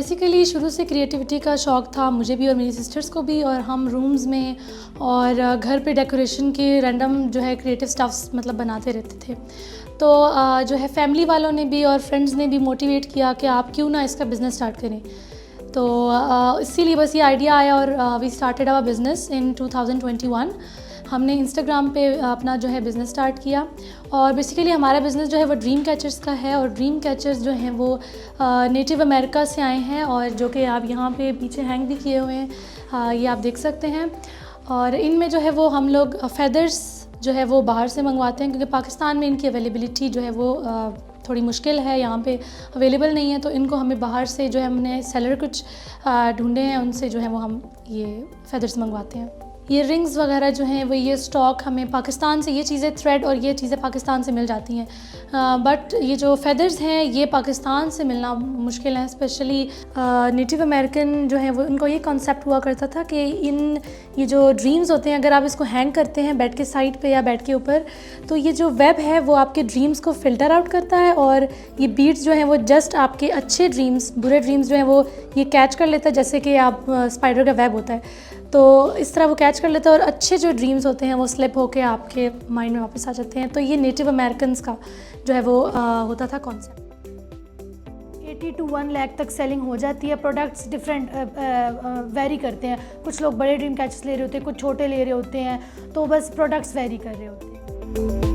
Basically शुरू से creativity का शौक़ था मुझे भी और मेरी सिस्टर्स को भी, और हम रूम्स में और घर पे डेकोरेशन के रैंडम जो है क्रिएटिव स्टफ्स मतलब बनाते रहते थे। तो जो है फैमिली वालों ने भी और फ्रेंड्स ने भी मोटिवेट किया कि आप क्यों ना इसका बिज़नेस स्टार्ट करें। तो इसीलिए बस ये आइडिया आया और वी स्टार्टेड आवर बिज़नेस इन 2021। हमने इंस्टाग्राम पे अपना जो है बिज़नेस स्टार्ट किया, और बेसिकली हमारा बिज़नेस जो है वो ड्रीम कैचर्स का है। और ड्रीम कैचर्स जो हैं वो नेटिव अमेरिका से आए हैं, और जो कि आप यहाँ पे पीछे हैंग भी किए हुए हैं, ये आप देख सकते हैं। और इनमें जो है वो हम लोग फेदर्स जो है वो बाहर से मंगवाते हैं, क्योंकि पाकिस्तान में इनकी अवेलेबिलिटी जो है वो थोड़ी मुश्किल है, यहाँ पे अवेलेबल नहीं है। तो इनको हमें बाहर से जो है हमने सेलर कुछ ढूंढे हैं, उनसे जो है वो हम ये फेदर्स मंगवाते हैं। ये रिंग्स वगैरह जो हैं वो ये स्टॉक हमें पाकिस्तान से, ये चीज़ें थ्रेड और ये चीज़ें पाकिस्तान से मिल जाती हैं, बट ये जो फेदर्स हैं ये पाकिस्तान से मिलना मुश्किल है। स्पेशली नेटिव अमेरिकन जो हैं वो, उनको ये कॉन्सेप्ट हुआ करता था कि ये जो ड्रीम्स होते हैं, अगर आप इसको हैंग करते हैं बेड के साइड पे या बेड के ऊपर, तो ये जो वेब है वो आपके ड्रीम्स को फ़िल्टर आउट करता है, और ये बीड्स जो हैं वो जस्ट आपके अच्छे ड्रीम्स, बुरे ड्रीम्स जो हैं वो ये कैच कर लेता है, जैसे कि आप स्पाइडर का वेब होता है, तो इस तरह वो कैच कर लेता है, और अच्छे जो ड्रीम्स होते हैं वो स्लिप होके आपके माइंड में वापस आ जाते हैं। तो ये नेटिव अमेरिकन्स का जो है वो होता था कॉन्सेप्ट। 80 to 1 लाख तक सेलिंग हो जाती है। प्रोडक्ट्स डिफरेंट वेरी करते हैं, कुछ लोग बड़े ड्रीम कैचेस ले रहे होते हैं, कुछ छोटे ले रहे होते हैं, तो बस प्रोडक्ट्स वेरी कर रहे होते हैं।